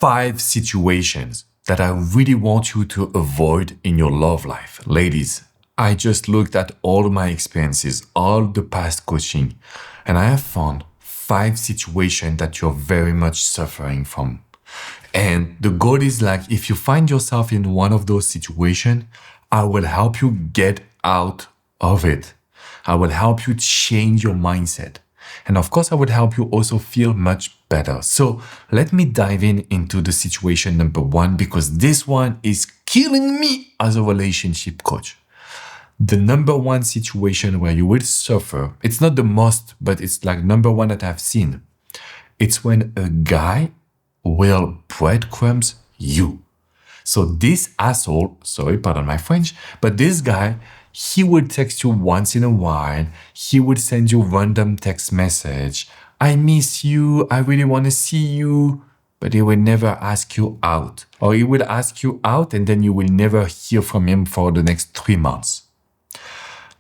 5 situations that I really want you to avoid in your love life. Ladies, I just looked at all my experiences, all the past coaching, and I have found 5 situations that you're very much suffering from. And the goal is like, if you find yourself in one of those situations, I will help you get out of it. I will help you change your mindset. And of course, I would help you also feel much better. So let me dive into the situation number 1, because this one is killing me as a relationship coach. The number 1 situation where you will suffer, it's not the most, but it's like number 1 that I've seen. It's when a guy will breadcrumbs you. So this asshole, sorry, pardon my French, but this guy, he would text you once in a while. He would send you random text message. I miss you. I really want to see you. But he will never ask you out. Or he will ask you out and then you will never hear from him for the next 3 months.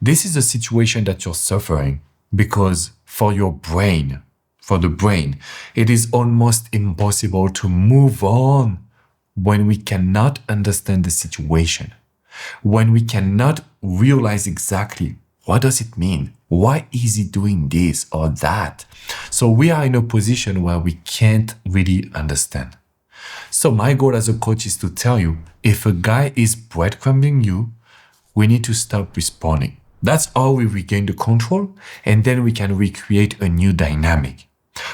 This is a situation that you're suffering because for the brain, it is almost impossible to move on when we cannot understand the situation. When we cannot realize exactly what does it mean? Why is he doing this or that? So we are in a position where we can't really understand. So my goal as a coach is to tell you, if a guy is breadcrumbing you, we need to stop responding. That's how we regain the control, and then we can recreate a new dynamic.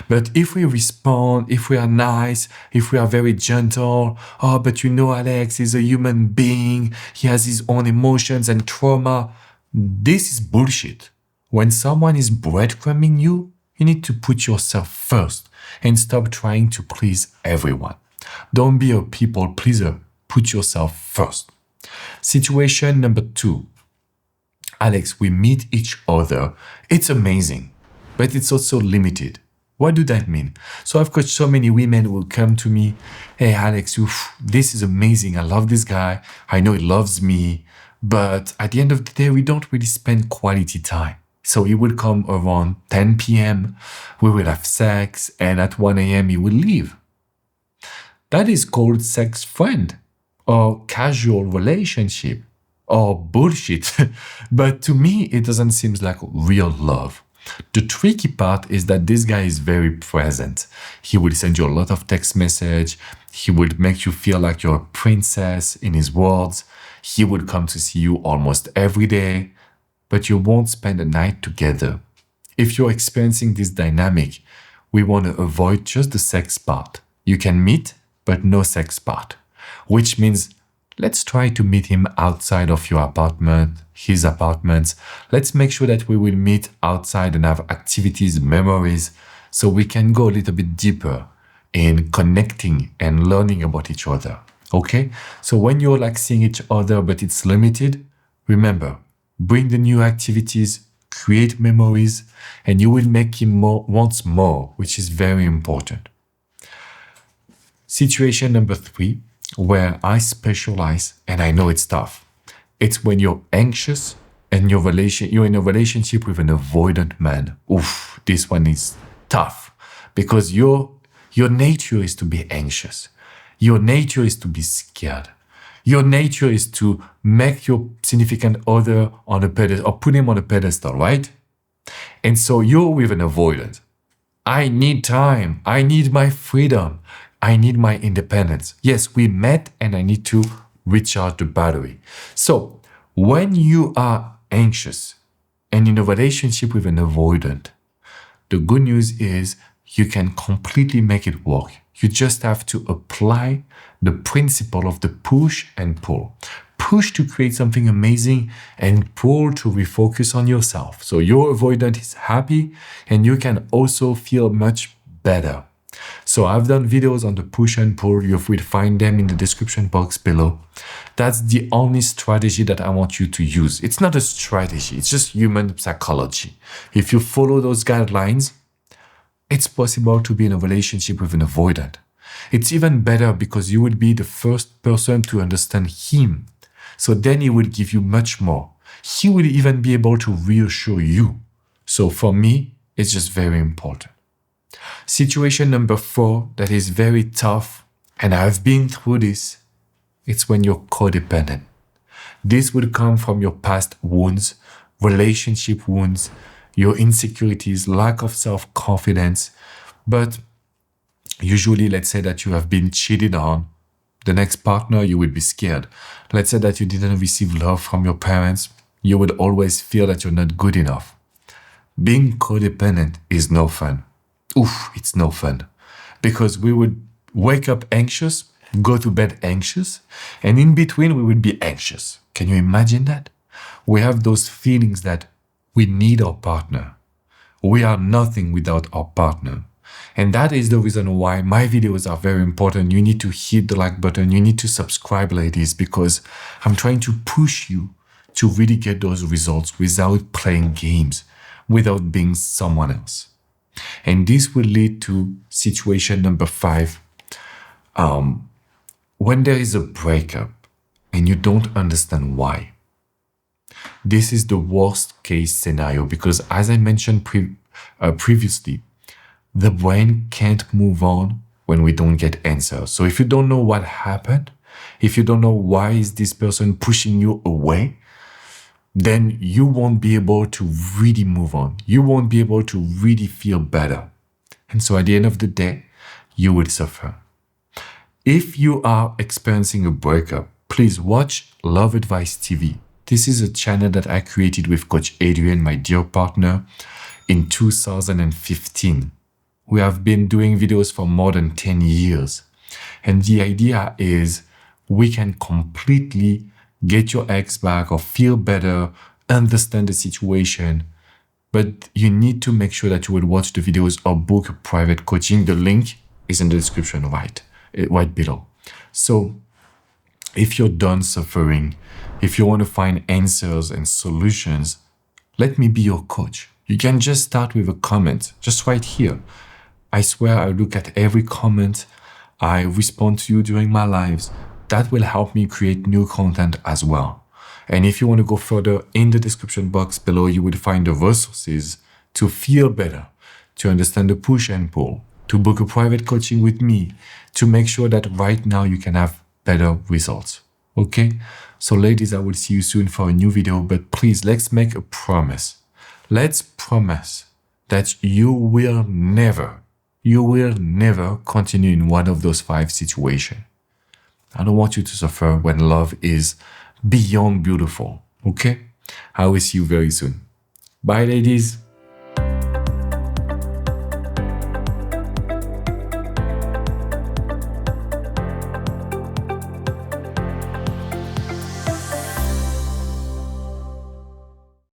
But if we respond, if we are nice, if we are very gentle, oh, but you know, Alex is a human being, he has his own emotions and trauma, this is bullshit. When someone is breadcrumbing you, you need to put yourself first and stop trying to please everyone. Don't be a people pleaser. Put yourself first. Situation number 2. Alex, we meet each other. It's amazing, but it's also limited. What do that mean? So I've got so many women who will come to me. Hey, Alex, this is amazing. I love this guy. I know he loves me. But at the end of the day, we don't really spend quality time. So he will come around 10 p.m. We will have sex. And at 1 a.m. he will leave. That is called sex friend or casual relationship or bullshit. But to me, it doesn't seem like real love. The tricky part is that this guy is very present. He will send you a lot of text message. He would make you feel like you're a princess in his words. He would come to see you almost every day, but you won't spend a night together. If you're experiencing this dynamic, we want to avoid just the sex part. You can meet, but no sex part, which means let's try to meet him outside of your apartment, his apartment. Let's make sure that we will meet outside and have activities, memories, so we can go a little bit deeper in connecting and learning about each other. Okay? So when you're like seeing each other, but it's limited, remember, bring the new activities, create memories, and you will make him want more, which is very important. Situation number 3, where I specialize, and I know it's tough. It's when you're anxious and you're in a relationship with an avoidant man. Oof, this one is tough because your nature is to be anxious. Your nature is to be scared. Your nature is to make your significant other on a pedestal or put him on a pedestal, right? And so you're with an avoidant. I need time. I need my freedom. I need my independence. Yes, we met and I need to recharge the battery. So when you are anxious and in a relationship with an avoidant, the good news is you can completely make it work. You just have to apply the principle of the push and pull. Push to create something amazing and pull to refocus on yourself. So your avoidant is happy and you can also feel much better. So I've done videos on the push and pull. You will find them in the description box below. That's the only strategy that I want you to use. It's not a strategy. It's just human psychology. If you follow those guidelines, it's possible to be in a relationship with an avoidant. It's even better because you will be the first person to understand him. So then he will give you much more. He will even be able to reassure you. So for me, it's just very important. Situation number 4 that is very tough And I've been through this. It's when you're codependent. This would come from your past wounds, relationship wounds, your insecurities, lack of self-confidence. But usually, let's say that you have been cheated on. The next partner, you will be scared. Let's say that you didn't receive love from your parents. You would always feel that you're not good enough. Being codependent is no fun. Oof, it's no fun. Because we would wake up anxious, go to bed anxious, and in between we would be anxious. Can you imagine that? We have those feelings that we need our partner. We are nothing without our partner. And that is the reason why my videos are very important. You need to hit the like button. You need to subscribe, ladies, because I'm trying to push you to really get those results without playing games, without being someone else. And this will lead to situation number 5. When there is a breakup and you don't understand why. This is the worst case scenario because, as I mentioned previously, the brain can't move on when we don't get answers. So if you don't know what happened, if you don't know why is this person pushing you away, then you won't be able to really move on. You won't be able to really feel better. And so at the end of the day, you will suffer. If you are experiencing a breakup, please watch Love Advice TV. This is a channel that I created with Coach Adrian, my dear partner, in 2015. We have been doing videos for more than 10 years. And the idea is we can completely get your ex back or feel better, understand the situation. But you need to make sure that you will watch the videos or book a private coaching. The link is in the description right below. So if you're done suffering, if you want to find answers and solutions, let me be your coach. You can just start with a comment, just right here. I swear I look at every comment. I respond to you during my lives. That will help me create new content as well. And if you want to go further, in the description box below, you will find the resources to feel better, to understand the push and pull, to book a private coaching with me, to make sure that right now you can have better results. Okay? So ladies, I will see you soon for a new video, but please, let's make a promise. Let's promise that you will never continue in one of those 5 situations. I don't want you to suffer when love is beyond beautiful. Okay? I will see you very soon. Bye, ladies.